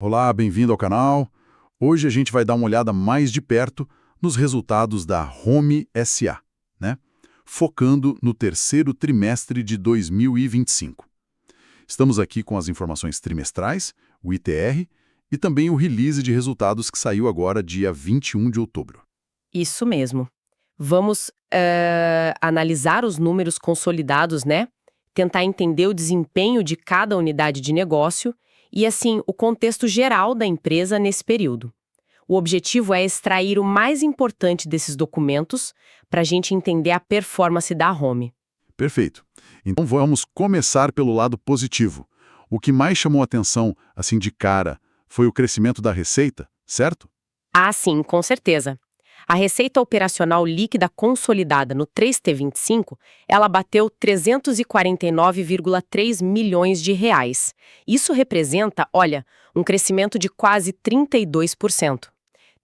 Olá, bem-vindo ao canal. Hoje a gente vai dar uma olhada mais de perto nos resultados da Home SA, né? Focando no terceiro trimestre de 2025. Estamos aqui com as informações trimestrais, o ITR, e também o release de resultados que saiu agora dia 21 de outubro. Isso mesmo. Vamos analisar os números consolidados, né? Tentar entender o desempenho de cada unidade de negócio e, assim, o contexto geral da empresa nesse período. O objetivo é extrair o mais importante desses documentos para a gente entender a performance da Home. Perfeito. Então vamos começar pelo lado positivo. O que mais chamou a atenção, assim de cara, foi o crescimento da receita, certo? Ah, sim, com certeza. A receita operacional líquida consolidada no 3T25, ela bateu 349,3 milhões de reais. Isso representa, olha, um crescimento de quase 32%.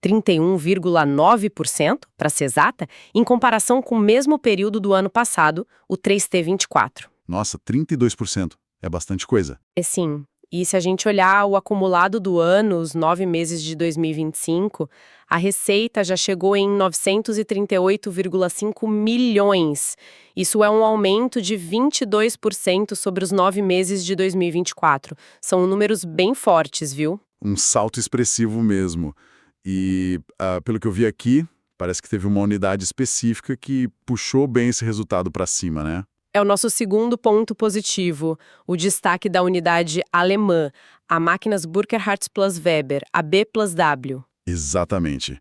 31,9%, para ser exata, em comparação com o mesmo período do ano passado, o 3T24. Nossa, 32%. É bastante coisa. É sim. E se a gente olhar o acumulado do ano, os 9 meses de 2025, a receita já chegou em 938,5 milhões. Isso é um aumento de 22% sobre os 9 meses de 2024. São números bem fortes, viu? Um salto expressivo mesmo. E, pelo que eu vi aqui, parece que teve uma unidade específica que puxou bem esse resultado para cima, né? É o nosso segundo ponto positivo, o destaque da unidade alemã, a Máquinas Burkhardt plus Weber, a B plus W. Exatamente.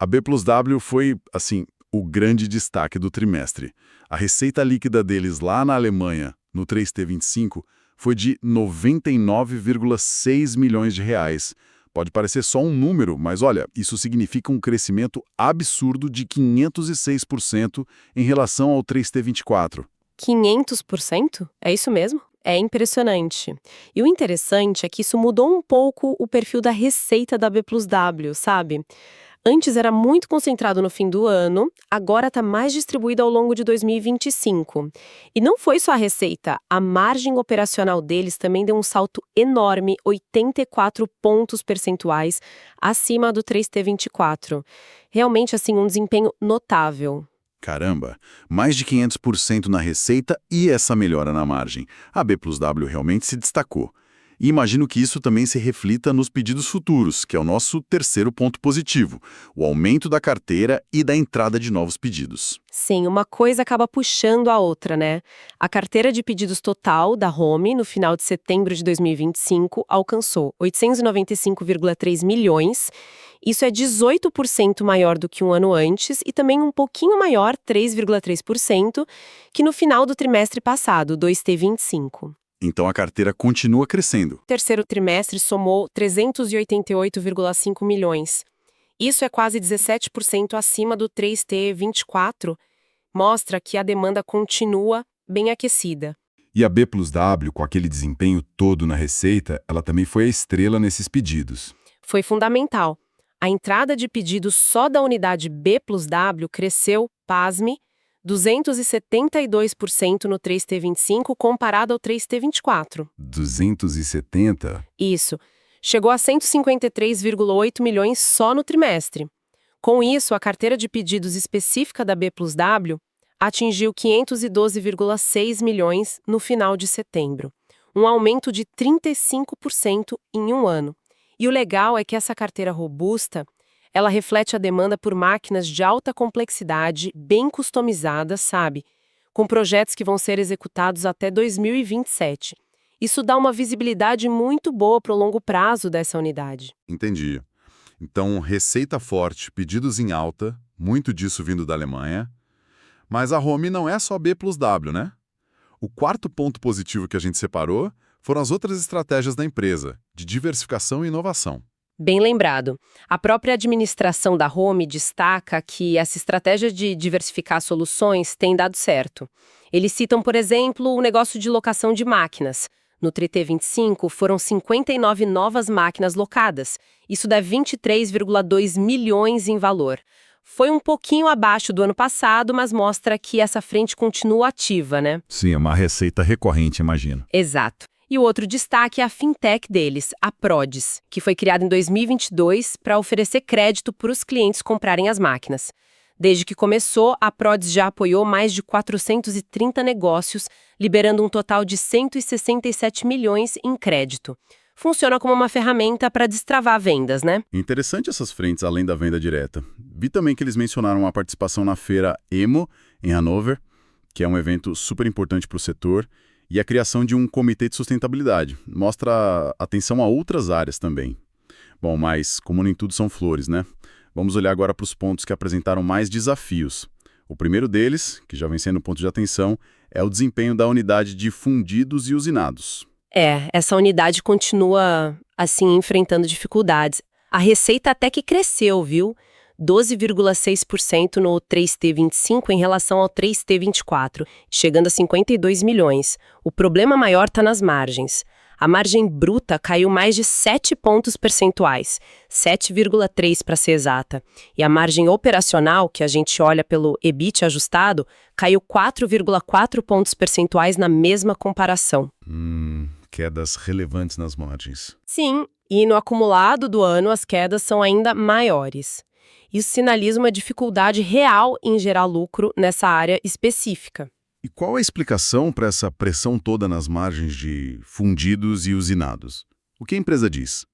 A B plus W foi, assim, o grande destaque do trimestre. A receita líquida deles lá na Alemanha, no 3T25, foi de 99,6 milhões de reais. Pode parecer só um número, mas olha, isso significa um crescimento absurdo de 506% em relação ao 3T24. 500%? É isso mesmo? É impressionante. E o interessante é que isso mudou um pouco o perfil da receita da B plus W, sabe? Antes era muito concentrado no fim do ano, agora está mais distribuído ao longo de 2025. E não foi só a receita, a margem operacional deles também deu um salto enorme, 84 pontos percentuais acima do 3T24. Realmente, assim, um desempenho notável. Caramba, mais de 500% na receita e essa melhora na margem. A B plus W realmente se destacou. E imagino que isso também se reflita nos pedidos futuros, que é o nosso terceiro ponto positivo, o aumento da carteira e da entrada de novos pedidos. Sim, uma coisa acaba puxando a outra, né? A carteira de pedidos total da Home, no final de setembro de 2025, alcançou 895,3 milhões. Isso é 18% maior do que um ano antes e também um pouquinho maior, 3,3%, que no final do trimestre passado, 2T25. Então a carteira continua crescendo. O terceiro trimestre somou 388,5 milhões. Isso é quase 17% acima do 3T24, mostra que a demanda continua bem aquecida. E a B plus W, com aquele desempenho todo na receita, ela também foi a estrela nesses pedidos. Foi fundamental. A entrada de pedidos só da unidade B plus W cresceu, pasme, 272% no 3T25 comparado ao 3T24. 270? Isso. Chegou a 153,8 milhões só no trimestre. Com isso, a carteira de pedidos específica da B plus W atingiu 512,6 milhões no final de setembro, um aumento de 35% em um ano. E o legal é que essa carteira robusta, ela reflete a demanda por máquinas de alta complexidade, bem customizadas, sabe? Com projetos que vão ser executados até 2027. Isso dá uma visibilidade muito boa para o longo prazo dessa unidade. Entendi. Então, receita forte, pedidos em alta, muito disso vindo da Alemanha. Mas a Home não é só B plus W, né? O quarto ponto positivo que a gente separou foram as outras estratégias da empresa, de diversificação e inovação. Bem lembrado. A própria administração da Home destaca que essa estratégia de diversificar soluções tem dado certo. Eles citam, por exemplo, o negócio de locação de máquinas. No 3T25, foram 59 novas máquinas locadas. Isso dá 23,2 milhões em valor. Foi um pouquinho abaixo do ano passado, mas mostra que essa frente continua ativa, né? Sim, é uma receita recorrente, imagino. Exato. E o outro destaque é a fintech deles, a Prodis, que foi criada em 2022 para oferecer crédito para os clientes comprarem as máquinas. Desde que começou, a Prodis já apoiou mais de 430 negócios, liberando um total de 167 milhões em crédito. Funciona como uma ferramenta para destravar vendas, né? Interessante essas frentes além da venda direta. Vi também que eles mencionaram a participação na feira EMO, em Hanover, que é um evento super importante para o setor, e a criação de um comitê de sustentabilidade. Mostra atenção a outras áreas também. Bom, mas como nem tudo são flores, né? Vamos olhar agora para os pontos que apresentaram mais desafios. O primeiro deles, que já vem sendo ponto de atenção, é o desempenho da unidade de fundidos e usinados. Essa unidade continua, assim, enfrentando dificuldades. A receita até que cresceu, viu? 12,6% no 3T25 em relação ao 3T24, chegando a 52 milhões. O problema maior está nas margens. A margem bruta caiu mais de 7 pontos percentuais, 7,3 para ser exata. E a margem operacional, que a gente olha pelo EBIT ajustado, caiu 4,4 pontos percentuais na mesma comparação. Quedas relevantes nas margens. Sim, e no acumulado do ano as quedas são ainda maiores. Isso sinaliza uma dificuldade real em gerar lucro nessa área específica. E qual a explicação para essa pressão toda nas margens de fundidos e usinados? O que a empresa diz?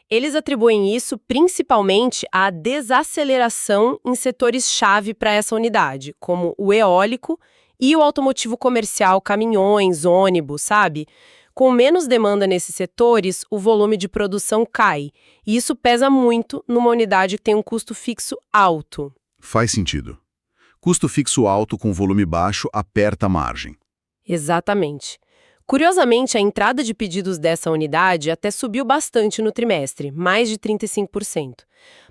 Eles atribuem isso principalmente à desaceleração em setores-chave para essa unidade, como o eólico e o automotivo comercial, caminhões, ônibus, sabe? Com menos demanda nesses setores, o volume de produção cai, e isso pesa muito numa unidade que tem um custo fixo alto. Faz sentido. Custo fixo alto com volume baixo aperta a margem. Exatamente. Curiosamente, a entrada de pedidos dessa unidade até subiu bastante no trimestre, mais de 35%.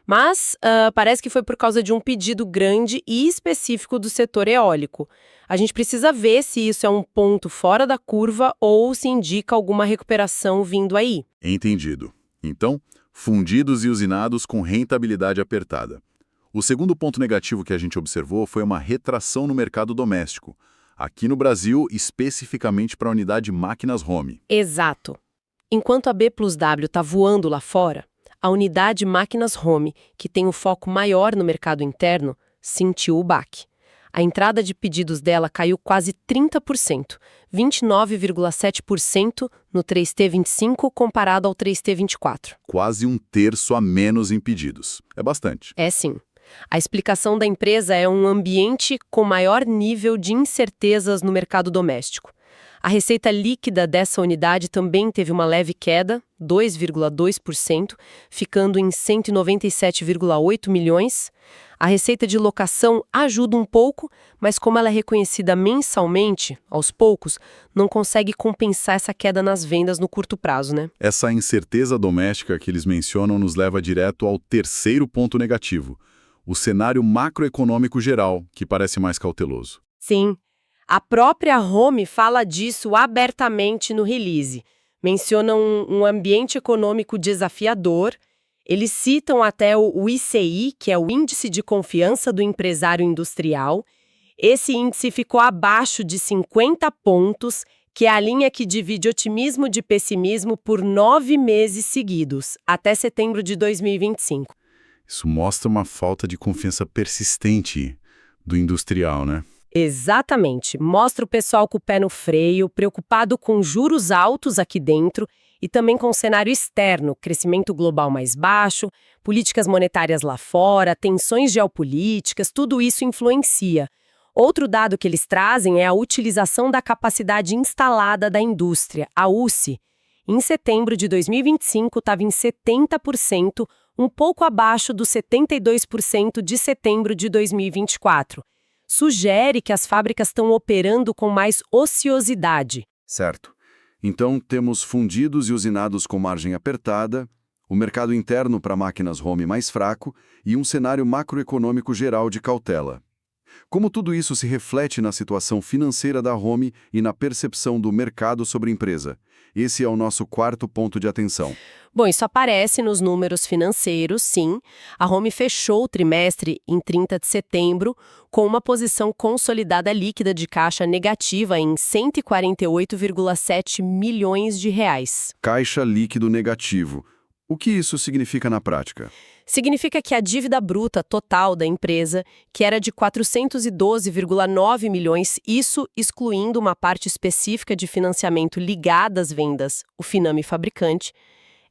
Mas parece que foi por causa de um pedido grande e específico do setor eólico. A gente precisa ver se isso é um ponto fora da curva ou se indica alguma recuperação vindo aí. Entendido. Então, fundidos e usinados com rentabilidade apertada. O segundo ponto negativo que a gente observou foi uma retração no mercado doméstico. Aqui no Brasil, especificamente para a unidade máquinas home. Exato. Enquanto a B+W está voando lá fora, a unidade máquinas home, que tem um foco maior no mercado interno, sentiu o baque. A entrada de pedidos dela caiu quase 30%, 29,7% no 3T25 comparado ao 3T24. Quase um terço a menos em pedidos. É bastante. É sim. A explicação da empresa é um ambiente com maior nível de incertezas no mercado doméstico. A receita líquida dessa unidade também teve uma leve queda, 2,2%, ficando em 197,8 milhões. A receita de locação ajuda um pouco, mas como ela é reconhecida mensalmente, aos poucos, não consegue compensar essa queda nas vendas no curto prazo, né? Essa incerteza doméstica que eles mencionam nos leva direto ao terceiro ponto negativo. O cenário macroeconômico geral, que parece mais cauteloso. Sim, a própria Home fala disso abertamente no release. Mencionam um ambiente econômico desafiador. Eles citam até o ICI, que é o Índice de Confiança do Empresário Industrial. Esse índice ficou abaixo de 50 pontos, que é a linha que divide otimismo de pessimismo por 9 meses seguidos, até setembro de 2025. Isso mostra uma falta de confiança persistente do industrial, né? Exatamente. Mostra o pessoal com o pé no freio, preocupado com juros altos aqui dentro e também com o cenário externo, crescimento global mais baixo, políticas monetárias lá fora, tensões geopolíticas, tudo isso influencia. Outro dado que eles trazem é a utilização da capacidade instalada da indústria, a USI. Em setembro de 2025, estava em 70%, um pouco abaixo dos 72% de setembro de 2024. Sugere que as fábricas estão operando com mais ociosidade. Certo. Então, temos fundidos e usinados com margem apertada, o mercado interno para máquinas home mais fraco e um cenário macroeconômico geral de cautela. Como tudo isso se reflete na situação financeira da Home e na percepção do mercado sobre a empresa? Esse é o nosso quarto ponto de atenção. Bom, isso aparece nos números financeiros, sim. A Home fechou o trimestre em 30 de setembro com uma posição consolidada líquida de caixa negativa em 148,7 milhões de reais. Caixa líquido negativo. O que isso significa na prática? Significa que a dívida bruta total da empresa, que era de 412,9 milhões, isso excluindo uma parte específica de financiamento ligada às vendas, o Finame Fabricante,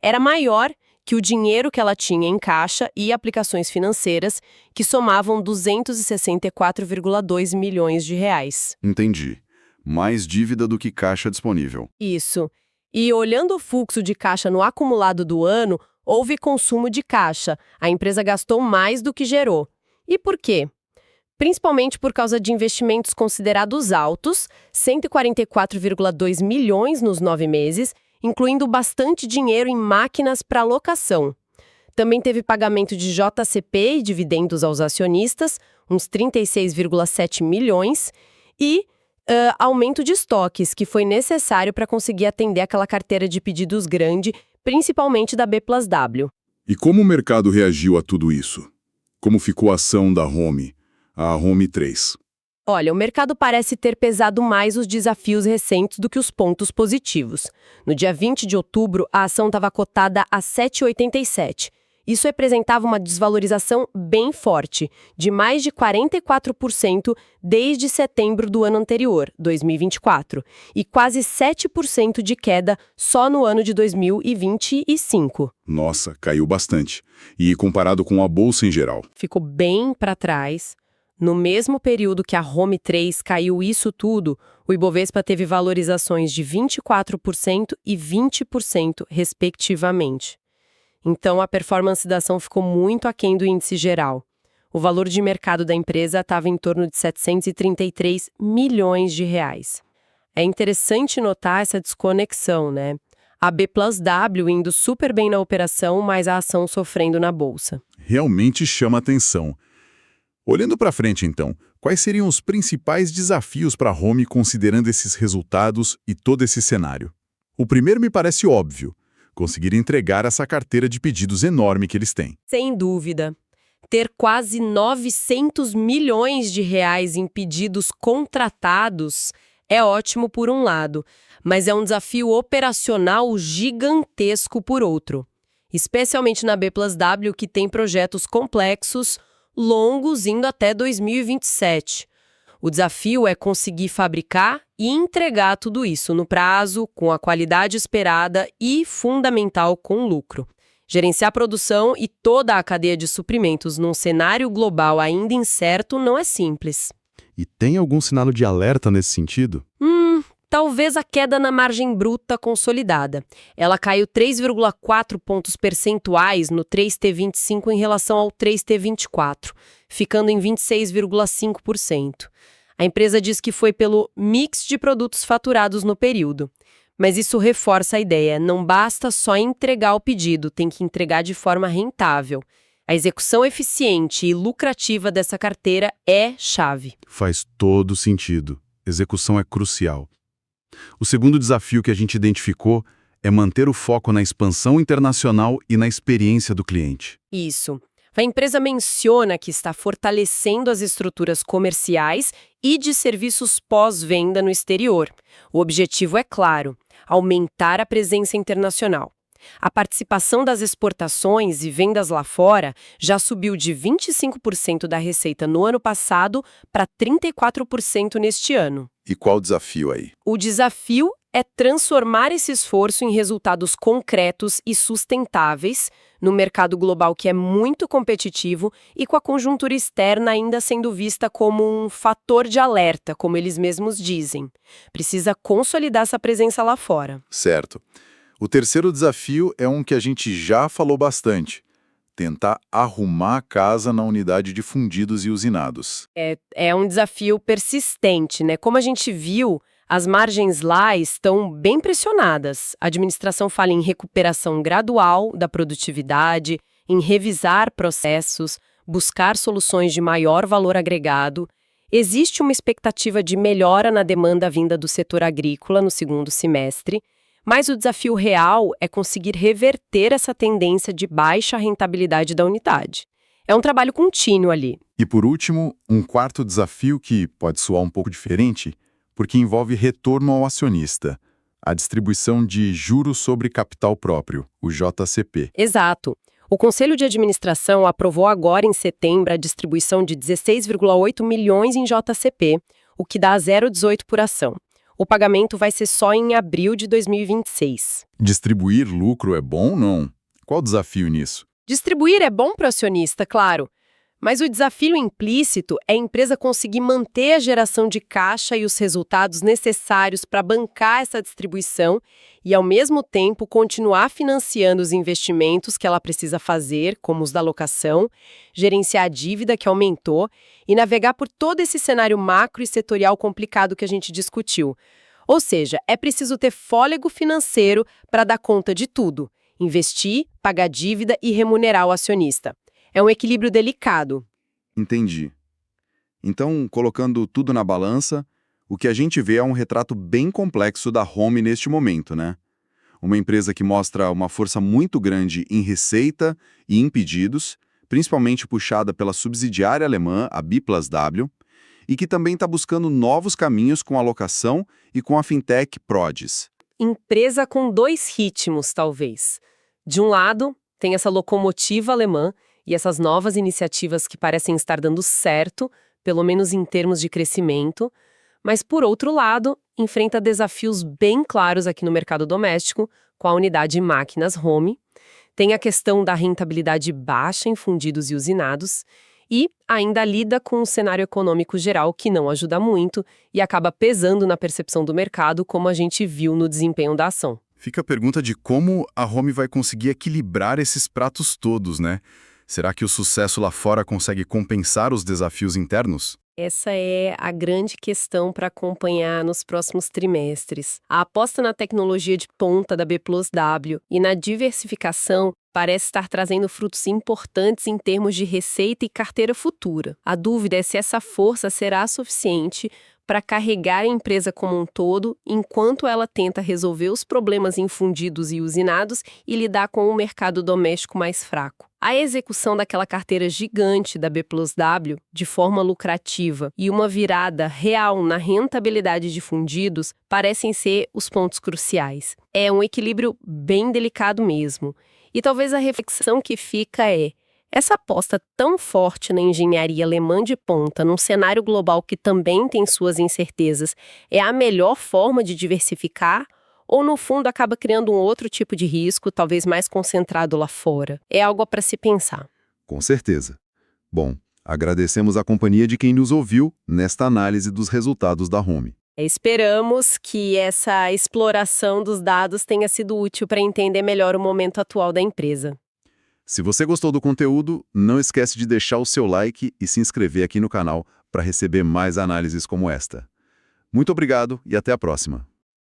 era maior que o dinheiro que ela tinha em caixa e aplicações financeiras, que somavam 264,2 milhões de reais. Entendi. Mais dívida do que caixa disponível. Isso. E olhando o fluxo de caixa no acumulado do ano, houve consumo de caixa. A empresa gastou mais do que gerou. E por quê? Principalmente por causa de investimentos considerados altos, 144,2 milhões nos 9 meses, incluindo bastante dinheiro em máquinas para locação. Também teve pagamento de JCP e dividendos aos acionistas, uns 36,7 milhões, e aumento de estoques, que foi necessário para conseguir atender aquela carteira de pedidos grande, principalmente da B+W. E como o mercado reagiu a tudo isso? Como ficou a ação da Home, a Home 3? Olha, o mercado parece ter pesado mais os desafios recentes do que os pontos positivos. No dia 20 de outubro, a ação estava cotada a 7,87. Isso representava uma desvalorização bem forte, de mais de 44% desde setembro do ano anterior, 2024, e quase 7% de queda só no ano de 2025. Nossa, caiu bastante. E comparado com a bolsa em geral? Ficou bem para trás. No mesmo período que a Home 3 caiu isso tudo, o Ibovespa teve valorizações de 24% e 20%, respectivamente. Então, a performance da ação ficou muito aquém do índice geral. O valor de mercado da empresa estava em torno de 733 milhões de reais. É interessante notar essa desconexão, né? A B+W indo super bem na operação, mas a ação sofrendo na bolsa. Realmente chama atenção. Olhando para frente, então, quais seriam os principais desafios para a Home considerando esses resultados e todo esse cenário? O primeiro me parece óbvio: conseguir entregar essa carteira de pedidos enorme que eles têm. Sem dúvida. Ter quase 900 milhões de reais em pedidos contratados é ótimo por um lado, mas é um desafio operacional gigantesco por outro. Especialmente na B+W, que tem projetos complexos, longos, indo até 2027. O desafio é conseguir fabricar e entregar tudo isso no prazo, com a qualidade esperada e, fundamental, com lucro. Gerenciar a produção e toda a cadeia de suprimentos num cenário global ainda incerto não é simples. E tem algum sinal de alerta nesse sentido? Talvez a queda na margem bruta consolidada. Ela caiu 3,4 pontos percentuais no 3T25 em relação ao 3T24, ficando em 26,5%. A empresa diz que foi pelo mix de produtos faturados no período. Mas isso reforça a ideia, não basta só entregar o pedido, tem que entregar de forma rentável. A execução eficiente e lucrativa dessa carteira é chave. Faz todo sentido. Execução é crucial. O segundo desafio que a gente identificou é manter o foco na expansão internacional e na experiência do cliente. Isso. A empresa menciona que está fortalecendo as estruturas comerciais e de serviços pós-venda no exterior. O objetivo é claro: aumentar a presença internacional. A participação das exportações e vendas lá fora já subiu de 25% da receita no ano passado para 34% neste ano. E qual o desafio aí? O desafio é transformar esse esforço em resultados concretos e sustentáveis no mercado global, que é muito competitivo e com a conjuntura externa ainda sendo vista como um fator de alerta, como eles mesmos dizem. Precisa consolidar essa presença lá fora. Certo. O terceiro desafio é um que a gente já falou bastante: tentar arrumar a casa na unidade de fundidos e usinados. É um desafio persistente, né? Como a gente viu, as margens lá estão bem pressionadas. A administração fala em recuperação gradual da produtividade, em revisar processos, buscar soluções de maior valor agregado. Existe uma expectativa de melhora na demanda vinda do setor agrícola no segundo semestre, mas o desafio real é conseguir reverter essa tendência de baixa rentabilidade da unidade. É um trabalho contínuo ali. E por último, um quarto desafio que pode soar um pouco diferente, porque envolve retorno ao acionista, a distribuição de juros sobre capital próprio, o JCP. Exato. O Conselho de Administração aprovou agora em setembro a distribuição de 16,8 milhões em JCP, o que dá 0,18 por ação. O pagamento vai ser só em abril de 2026. Distribuir lucro é bom ou não? Qual o desafio nisso? Distribuir é bom para o acionista, claro, mas o desafio implícito é a empresa conseguir manter a geração de caixa e os resultados necessários para bancar essa distribuição e, ao mesmo tempo, continuar financiando os investimentos que ela precisa fazer, como os da locação, gerenciar a dívida que aumentou e navegar por todo esse cenário macro e setorial complicado que a gente discutiu. Ou seja, é preciso ter fôlego financeiro para dar conta de tudo: investir, pagar dívida e remunerar o acionista. É um equilíbrio delicado. Entendi. Então, colocando tudo na balança, o que a gente vê é um retrato bem complexo da Home neste momento, né? Uma empresa que mostra uma força muito grande em receita e em pedidos, principalmente puxada pela subsidiária alemã, a B+W, e que também está buscando novos caminhos com a locação e com a fintech Prodis. Empresa com dois ritmos, talvez. De um lado, tem essa locomotiva alemã e essas novas iniciativas que parecem estar dando certo, pelo menos em termos de crescimento, mas, por outro lado, enfrenta desafios bem claros aqui no mercado doméstico, com a unidade Máquinas Home. Tem a questão da rentabilidade baixa em fundidos e usinados e ainda lida com um cenário econômico geral que não ajuda muito e acaba pesando na percepção do mercado, como a gente viu no desempenho da ação. Fica a pergunta de como a Home vai conseguir equilibrar esses pratos todos, né? Será que o sucesso lá fora consegue compensar os desafios internos? Essa é a grande questão para acompanhar nos próximos trimestres. A aposta na tecnologia de ponta da B+W e na diversificação parece estar trazendo frutos importantes em termos de receita e carteira futura. A dúvida é se essa força será suficiente para carregar a empresa como um todo, enquanto ela tenta resolver os problemas em fundidos e usinados e lidar com o mercado doméstico mais fraco. A execução daquela carteira gigante da B+W, de forma lucrativa, e uma virada real na rentabilidade de fundidos parecem ser os pontos cruciais. É um equilíbrio bem delicado mesmo. E talvez a reflexão que fica é: essa aposta tão forte na engenharia alemã de ponta, num cenário global que também tem suas incertezas, é a melhor forma de diversificar? Ou, no fundo, acaba criando um outro tipo de risco, talvez mais concentrado lá fora? É algo para se pensar. Com certeza. Bom, agradecemos a companhia de quem nos ouviu nesta análise dos resultados da Home. Esperamos que essa exploração dos dados tenha sido útil para entender melhor o momento atual da empresa. Se você gostou do conteúdo, não esquece de deixar o seu like e se inscrever aqui no canal para receber mais análises como esta. Muito obrigado e até a próxima.